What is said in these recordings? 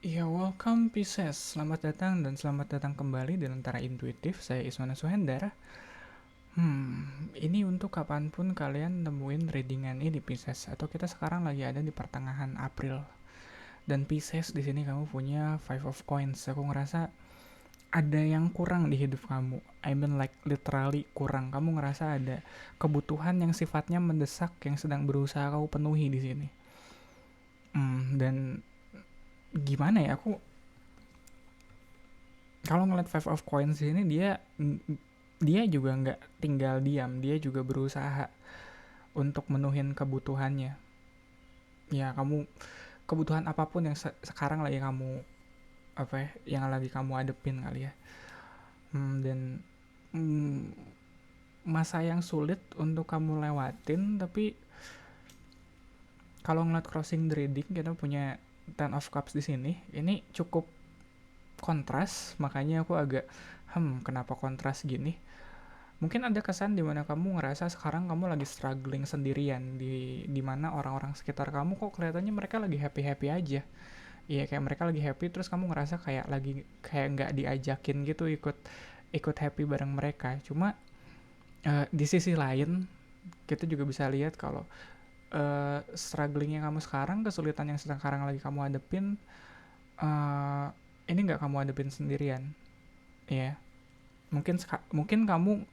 Ya, welcome Pisces. Selamat datang dan selamat datang kembali di Lentera Intuitif. Saya Iswana Suhendar. Ini untuk kapanpun kalian nemuin readingan ini Pisces, atau kita sekarang lagi ada di pertengahan April. Dan Pisces di sini kamu punya Five of Coins. Aku ngerasa ada yang kurang di hidup kamu. I mean like literally kurang. Kamu ngerasa ada kebutuhan yang sifatnya mendesak yang sedang berusaha kau penuhi di sini. Dan gimana ya, aku kalau ngeliat Five of Coins ini dia juga nggak tinggal diam, dia juga berusaha untuk menuhin kebutuhannya. Ya, kamu kebutuhan apapun yang sekarang lagi kamu apa ya, yang lagi kamu adepin kali ya. Dan masa yang sulit untuk kamu lewatin, tapi kalau ngeliat crossing the reading kita punya Ten of Cups di sini. Ini cukup kontras, makanya aku agak kenapa kontras gini? Mungkin ada kesan di mana kamu ngerasa sekarang kamu lagi struggling sendirian, di mana orang-orang sekitar kamu kok kelihatannya mereka lagi happy-happy aja. Iya, kayak mereka lagi happy, terus kamu ngerasa kayak nggak diajakin gitu ikut ikut happy bareng mereka. Cuma di sisi lain kita juga bisa lihat kalau strugglingnya kamu sekarang, kesulitan yang sekarang lagi kamu hadepin, ini nggak kamu hadepin sendirian. Iya, mungkin kamu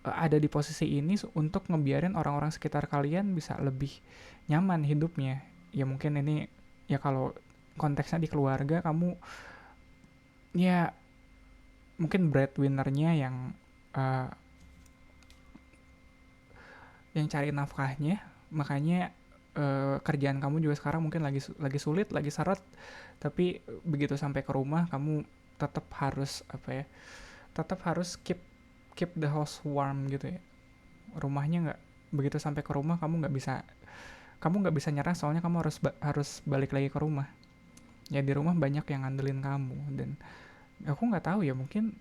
ada di posisi ini untuk ngebiarin orang-orang sekitar kalian bisa lebih nyaman hidupnya. Ya mungkin ini, ya kalau konteksnya di keluarga, kamu ya mungkin breadwinnernya uh, yang cari nafkahnya, makanya kerjaan kamu juga sekarang mungkin lagi sulit, lagi seret, tapi begitu sampai ke rumah kamu tetap harus apa ya, tetap harus keep keep the house warm gitu ya. Rumahnya nggak, begitu sampai ke rumah kamu nggak bisa nyerah, soalnya kamu harus balik lagi ke rumah. Ya di rumah banyak yang ngandelin kamu, dan aku nggak tahu ya, mungkin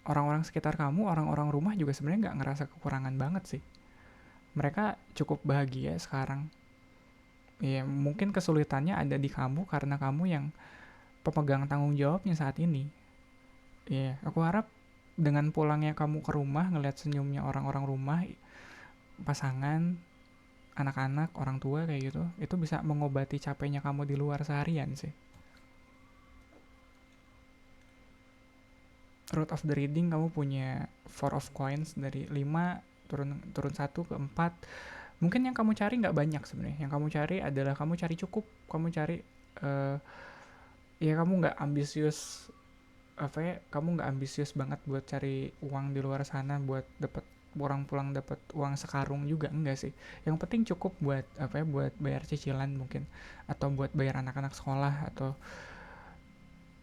orang-orang sekitar kamu, orang-orang rumah juga sebenarnya nggak ngerasa kekurangan banget sih. Mereka cukup bahagia sekarang. Ya mungkin kesulitannya ada di kamu karena kamu yang pemegang tanggung jawabnya saat ini. Ya aku harap dengan pulangnya kamu ke rumah, ngeliat senyumnya orang-orang rumah, pasangan, anak-anak, orang tua kayak gitu, itu bisa mengobati capeknya kamu di luar seharian sih. Root of the reading kamu punya Four of Coins, dari 5 turun turun 1 ke 4. Mungkin yang kamu cari nggak banyak sebenarnya. Yang kamu cari adalah kamu cari cukup, kamu cari uh, ya kamu nggak ambisius, apa ya, kamu nggak ambisius banget buat cari uang di luar sana, buat dapat pulang-pulang dapat uang sekarung juga enggak sih. Yang penting cukup buat apa ya, buat bayar cicilan mungkin, atau buat bayar anak-anak sekolah, atau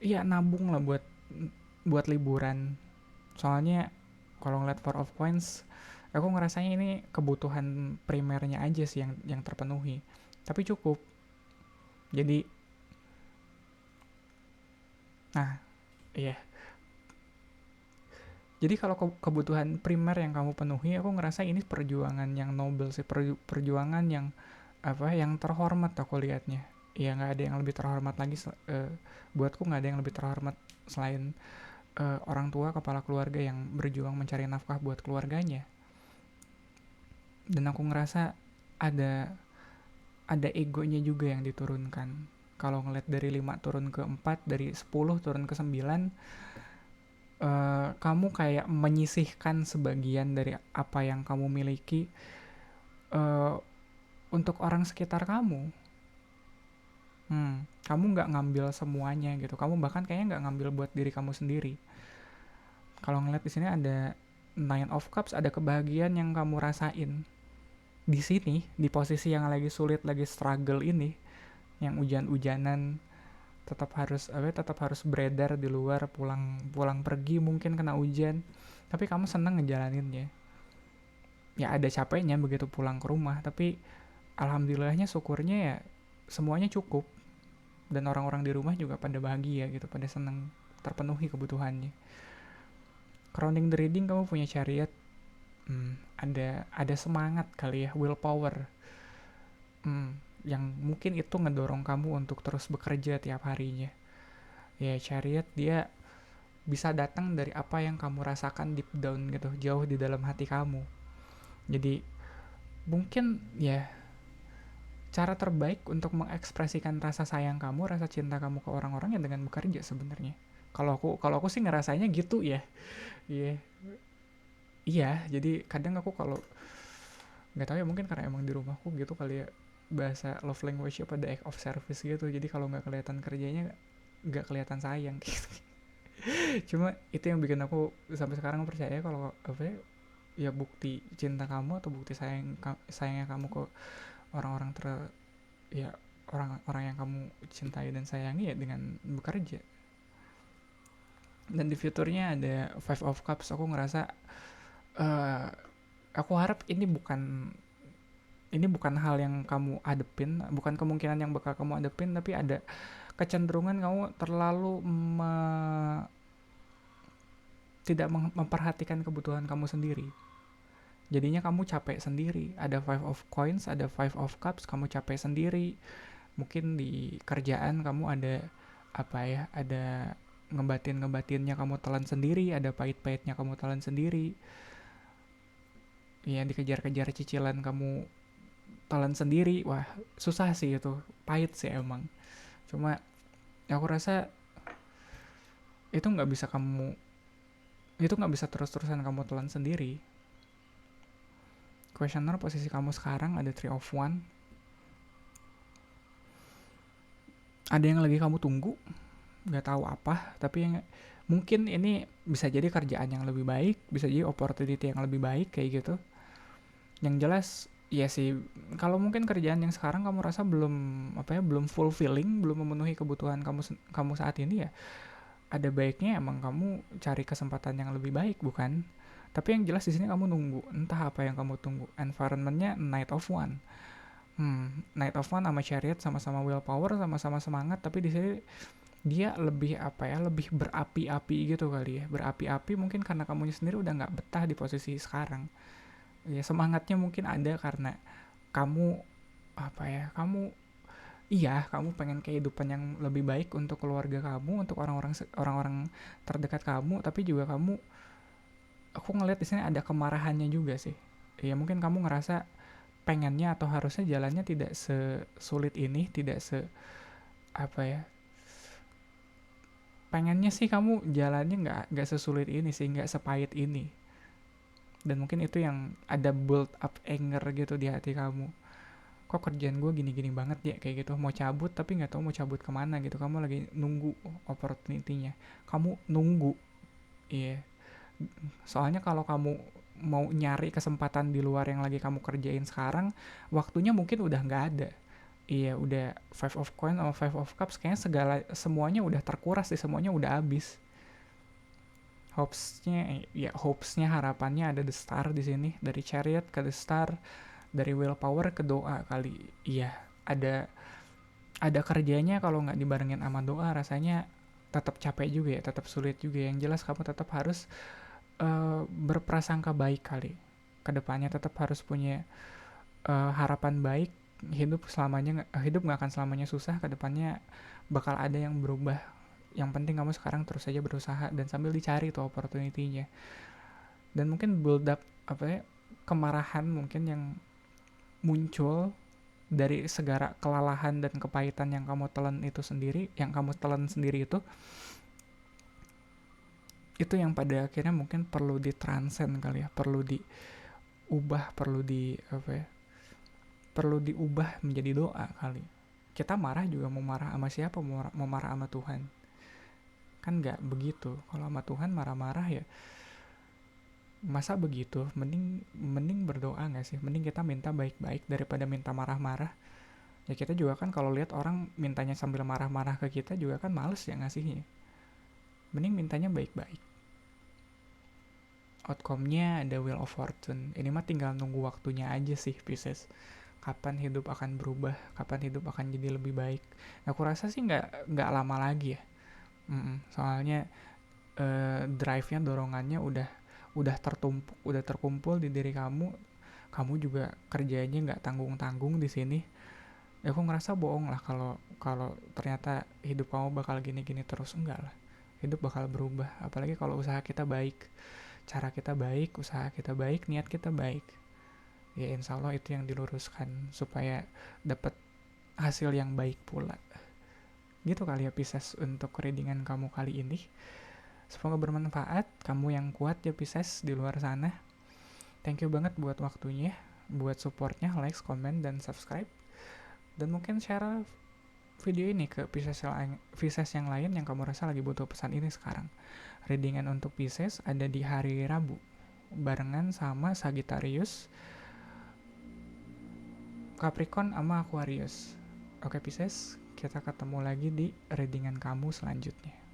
iya nabung lah buat liburan. Soalnya kalau ngeliat Four of Coins, aku ngerasanya ini kebutuhan primernya aja sih yang terpenuhi, tapi cukup. Jadi nah, iya, jadi kalau kebutuhan primer yang kamu penuhi, aku ngerasa ini perjuangan yang noble sih, perjuangan yang apa, yang terhormat aku liatnya. Ya nggak ada yang lebih terhormat lagi, buatku nggak ada yang lebih terhormat selain orang tua, kepala keluarga yang berjuang mencari nafkah buat keluarganya. Dan aku ngerasa ada egonya juga yang diturunkan. Kalau ngeliat dari 5 turun ke 4, dari 10 turun ke 9, kamu kayak menyisihkan sebagian dari apa yang kamu miliki uh, untuk orang sekitar kamu. Kamu nggak ngambil semuanya gitu. Kamu bahkan kayaknya nggak ngambil buat diri kamu sendiri. Kalau ngeliat di sini ada Nine of Cups, ada kebahagiaan yang kamu rasain di sini, di posisi yang lagi sulit, lagi struggle ini, yang hujan-hujanan, tetap harus beredar di luar, pulang pulang pergi mungkin kena hujan, tapi kamu seneng ngejalaninnya. Ya ada capeknya begitu pulang ke rumah, tapi alhamdulillahnya, syukurnya ya semuanya cukup, dan orang-orang di rumah juga pada bahagia gitu, pada seneng, terpenuhi kebutuhannya. Crowning the reading kamu punya Chariot. Ada semangat kali ya, willpower, yang mungkin itu ngedorong kamu untuk terus bekerja tiap harinya. Ya Chariot dia bisa datang dari apa yang kamu rasakan deep down gitu, jauh di dalam hati kamu. Jadi mungkin ya cara terbaik untuk mengekspresikan rasa sayang kamu, rasa cinta kamu ke orang-orang ya dengan bekerja sebenarnya. Kalau aku sih ngerasanya gitu ya. Iya. Yeah. Iya, jadi kadang aku kalau nggak tahu ya mungkin karena emang di rumahku gitu kali ya, bahasa love language pada act of service gitu. Jadi kalau nggak kelihatan kerjanya nggak kelihatan sayang gitu. Cuma itu yang bikin aku sampai sekarang percaya kalau apa ya bukti cinta kamu atau bukti sayangnya kamu ke orang-orang ya orang-orang yang kamu cintai dan sayangi ya dengan bekerja. Dan di fiturnya ada Five of Cups. Aku ngerasa uh, aku harap ini bukan hal yang kamu adepin, bukan kemungkinan yang bakal kamu adepin, tapi ada kecenderungan kamu terlalu tidak memperhatikan kebutuhan kamu sendiri. Jadinya kamu capek sendiri. Ada Five of Coins, ada Five of Cups, kamu capek sendiri. Mungkin di kerjaan kamu ada apa ya, ada ngebatinnya kamu telan sendiri, ada pahit-pahitnya kamu telan sendiri. Ya dikejar-kejar cicilan kamu telan sendiri. Wah, susah sih itu. Pahit sih emang. Cuma aku rasa itu nggak bisa terus-terusan kamu telan sendiri. Questioner posisi kamu sekarang ada Three of One. Ada yang lagi kamu tunggu, nggak tahu apa, tapi yang mungkin ini bisa jadi kerjaan yang lebih baik, bisa jadi opportunity yang lebih baik kayak gitu. Yang jelas ya sih, kalau mungkin kerjaan yang sekarang kamu rasa belum fulfilling, belum memenuhi kebutuhan kamu saat ini ya, ada baiknya emang kamu cari kesempatan yang lebih baik, bukan? Tapi yang jelas di sini kamu nunggu, entah apa yang kamu tunggu. Environmentnya Knight of One. Knight of One sama Chariot sama-sama willpower, sama-sama semangat, tapi di sini dia lebih lebih berapi-api gitu kali ya. Berapi-api mungkin karena kamunya sendiri udah nggak betah di posisi sekarang. Ya semangatnya mungkin ada karena kamu kamu pengen kehidupan yang lebih baik untuk keluarga kamu, untuk orang-orang terdekat kamu, tapi juga aku ngeliat di sini ada kemarahannya juga sih. Ya mungkin kamu ngerasa pengennya atau harusnya jalannya tidak sesulit ini, tidak apa ya pengennya sih kamu jalannya nggak sesulit ini sih, nggak sepahit ini. Dan mungkin itu yang ada build up anger gitu di hati kamu. Kok kerjaan gue gini-gini banget ya kayak gitu, mau cabut tapi nggak tahu mau cabut kemana gitu. Kamu lagi nunggu opportunity-nya, kamu nunggu. Iya, yeah. Soalnya kalau kamu mau nyari kesempatan di luar yang lagi kamu kerjain sekarang, waktunya mungkin udah nggak ada. Iya, udah Five of Coins sama Five of Cups kayaknya semuanya udah terkuras sih, semuanya udah habis. Hopesnya harapannya ada The Star di sini, dari Chariot ke The Star, dari Willpower ke doa kali. Iya, ada kerjanya kalau nggak dibarengin sama doa rasanya tetap capek juga ya, tetap sulit juga. Yang jelas kamu tetap harus berprasangka baik kali. Kedepannya tetap harus punya harapan baik. Hidup nggak akan selamanya susah. Kedepannya bakal ada yang berubah. Yang penting kamu sekarang terus saja berusaha dan sambil dicari tuh opportunity-nya. Dan mungkin build up kemarahan mungkin yang muncul dari segala kelalahan dan kepahitan yang kamu telan sendiri itu yang pada akhirnya mungkin perlu ditranscend kali ya, perlu diubah, perlu diubah menjadi doa kali. Kita marah juga mau marah sama siapa? Mau marah sama Tuhan? Kan nggak begitu. Kalau sama Tuhan marah-marah ya masa begitu. Mending berdoa nggak sih? Mending kita minta baik-baik daripada minta marah-marah. Ya kita juga kan kalau lihat orang mintanya sambil marah-marah ke kita juga kan males ya ngasihnya. Mending mintanya baik-baik. Outcome-nya ada Wheel of Fortune. Ini mah tinggal nunggu waktunya aja sih, Pisces. Kapan hidup akan berubah, kapan hidup akan jadi lebih baik. Aku rasa sih nggak lama lagi ya. Soalnya drive-nya, dorongannya udah tertumpuk, udah terkumpul di diri kamu. Kamu juga kerjanya nggak tanggung-tanggung di sini. Ya aku ngerasa bohong lah kalau kalau ternyata hidup kamu bakal gini-gini terus. Enggak lah, hidup bakal berubah, apalagi kalau usaha kita baik, cara kita baik, usaha kita baik, niat kita baik. Ya insya Allah itu yang diluruskan supaya dapat hasil yang baik pula. Gitu kali ya Pisces untuk readingan kamu kali ini. Semoga bermanfaat, kamu yang kuat ya Pisces di luar sana. Thank you banget buat waktunya, buat supportnya, like, comment, dan subscribe. Dan mungkin share video ini ke Pisces yang lain yang kamu rasa lagi butuh pesan ini sekarang. Readingan untuk Pisces ada di hari Rabu, barengan sama Sagittarius, Capricorn, sama Aquarius. Oke Pisces, kita ketemu lagi di readingan kamu selanjutnya.